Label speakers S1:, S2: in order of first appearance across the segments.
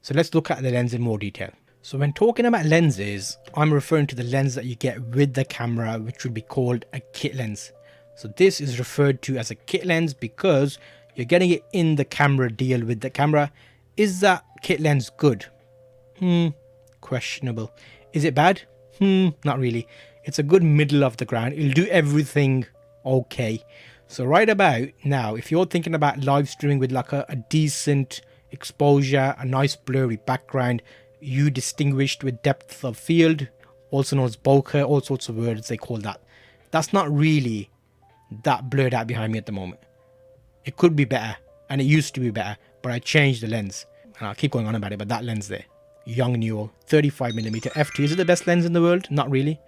S1: So let's look at the lens in more detail. So when talking about lenses, I'm referring to the lens that you get with the camera, which would be called a kit lens. So this is referred to as a kit lens because you're getting it in the camera deal with the camera. Is that kit lens good? Questionable. Is it bad? Not really. It's a good middle of the ground. It'll do everything okay. So right about now, if you're thinking about live streaming with like a decent exposure, a nice blurry background, you distinguished with depth of field, also known as bokeh, all sorts of words they call that. That's not really that blurred out behind me at the moment. It could be better, and it used to be better, but I changed the lens. And I'll keep going on about it, but that lens there, Yongnuo 35mm f2, is it the best lens in the world? Not really.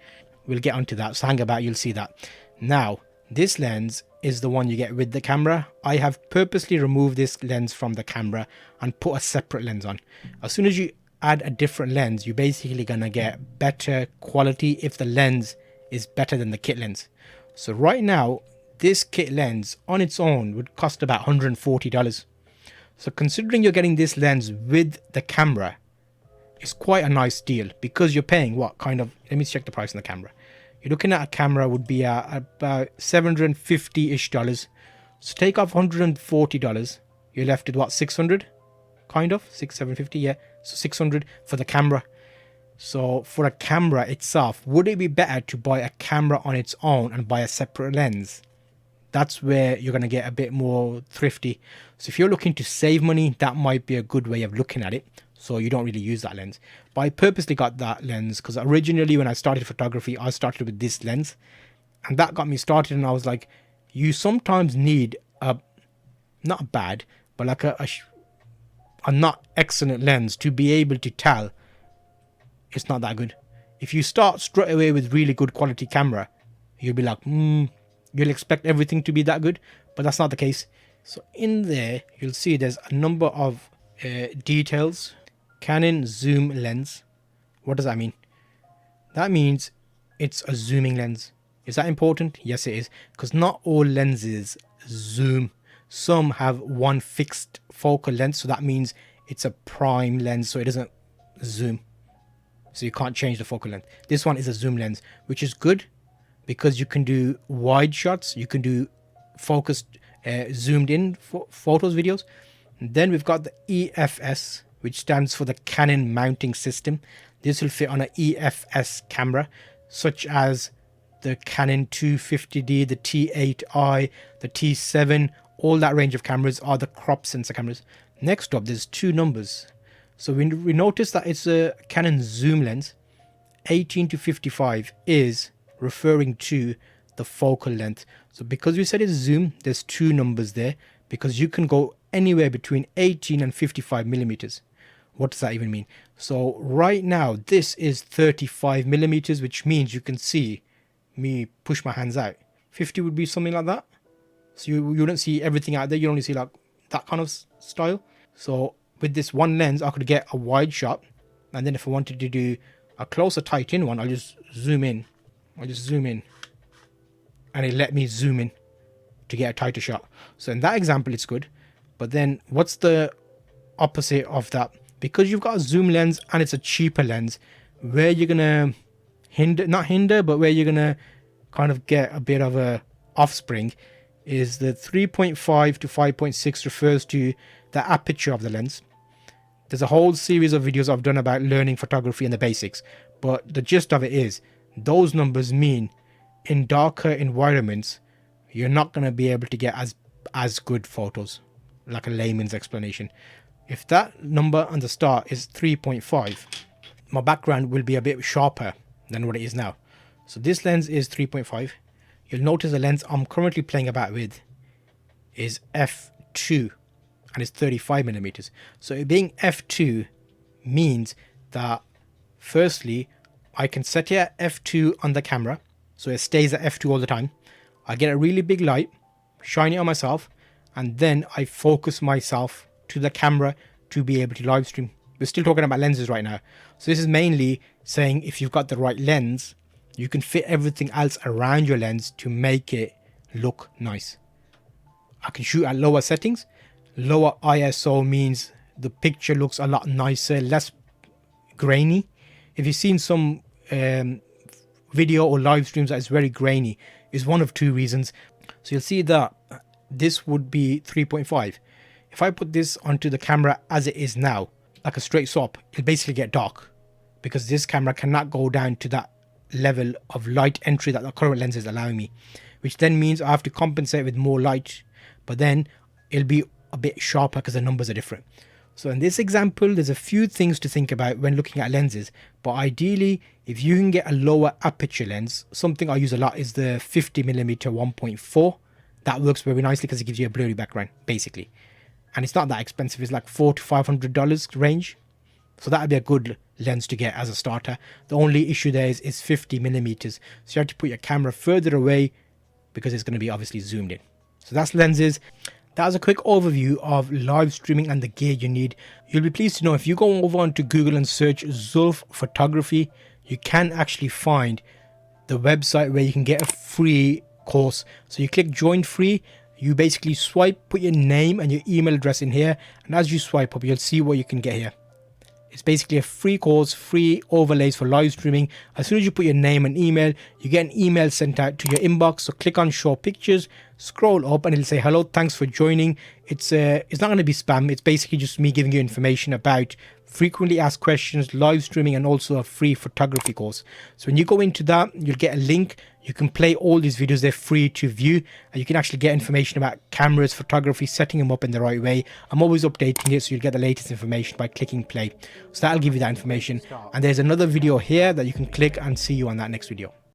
S1: We'll get onto that, so hang about, you'll see that. Now, this lens is the one you get with the camera. I have purposely removed this lens from the camera and put a separate lens on. As soon as you add a different lens, you're basically gonna get better quality if the lens is better than the kit lens. So right now, this kit lens on its own would cost about $140. So considering you're getting this lens with the camera, it's quite a nice deal because you're paying what kind of, let me check the price on the camera. You're looking at a camera would be about $750-ish. So take off $140, you're left with what, 600? Kind of, 750, yeah. So 600 for the camera. So for a camera itself, would it be better to buy a camera on its own and buy a separate lens? That's where you're going to get a bit more thrifty. So if you're looking to save money, that might be a good way of looking at it. So you don't really use that lens. But I purposely got that lens because originally when I started photography, I started with this lens. And that got me started, and I was like, you sometimes need not a bad, but like a not excellent lens to be able to tell it's not that good. If you start straight away with really good quality camera, you'll be like, you'll expect everything to be that good, but that's not the case. So in there, you'll see there's a number of details. Canon zoom lens. What does that mean? That means it's a zooming lens. Is that important? Yes, it is, because not all lenses zoom. Some have one fixed focal length, so that means it's a prime lens, so it doesn't zoom. So you can't change the focal length. This one is a zoom lens, which is good because you can do wide shots, you can do focused, zoomed in photos, videos. And then we've got the EFS, which stands for the Canon mounting system. This will fit on an EFS camera, such as the Canon 250D, the T8i, the T7, all that range of cameras are the crop sensor cameras. Next up, there's two numbers. So we notice that it's a Canon zoom lens. 18 to 55 is referring to the focal length. So because we said it's zoom, there's two numbers there because you can go anywhere between 18 and 55 millimeters. What does that even mean? So right now, this is 35 millimeters, which means you can see me push my hands out. 50 would be something like that. So you wouldn't see everything out there. You only see like that kind of style. So with this one lens, I could get a wide shot. And then if I wanted to do a closer tight in one, I'll just zoom in. And it let me zoom in to get a tighter shot. So in that example, it's good. But then what's the opposite of that? Because you've got a zoom lens and it's a cheaper lens, where you're going to but where you're going to kind of get a bit of a offspring is the 3.5 to 5.6 refers to the aperture of the lens. There's a whole series of videos I've done about learning photography and the basics, but the gist of it is those numbers mean in darker environments, you're not going to be able to get as good photos, like a layman's explanation. If that number on the start is 3.5, my background will be a bit sharper than what it is now. So this lens is 3.5. You'll notice the lens I'm currently playing about with is f2 and it's 35 millimeters. So it being f2 means that firstly, I can set it at f2 on the camera, so it stays at f2 all the time. I get a really big light, shine it on myself, and then I focus myself to the camera to be able to live stream. We're still talking about lenses right now. So this is mainly saying if you've got the right lens, you can fit everything else around your lens to make it look nice. I can shoot at lower settings. Lower ISO means the picture looks a lot nicer, less grainy. If you've seen some video or live streams that is very grainy, is one of two reasons. So you'll see that this would be 3.5. If I put this onto the camera as it is now, like a straight swap, it'll basically get dark because this camera cannot go down to that level of light entry that the current lens is allowing me, which then means I have to compensate with more light, but then it'll be a bit sharper because the numbers are different. So in this example, there's a few things to think about when looking at lenses, but ideally, if you can get a lower aperture lens, something I use a lot is the 50mm 1.4. That works very nicely because it gives you a blurry background, basically. And it's not that expensive, it's like $400 to $500 range. So that would be a good lens to get as a starter. The only issue there is 50mm. So you have to put your camera further away because it's going to be obviously zoomed in. So that's lenses. That was a quick overview of live streaming and the gear you need. You'll be pleased to know if you go over onto Google and search Zulf photography, you can actually find the website where you can get a free course. So you click join free, you basically swipe, put your name and your email address in here, and as you swipe up, you'll see what you can get here. It's basically a free course, free overlays for live streaming. As soon as you put your name and email, you get an email sent out to your inbox. So click on show pictures, scroll up and it'll say, hello, thanks for joining. It's not going to be spam. It's basically just me giving you information about frequently asked questions, live streaming, and also a free photography course. So when you go into that, you'll get a link. You can play all these videos. They're free to view, and you can actually get information about cameras, photography, setting them up in the right way. I'm always updating it, so you'll get the latest information by clicking play. So that'll give you that information. And there's another video here that you can click and see you on that next video.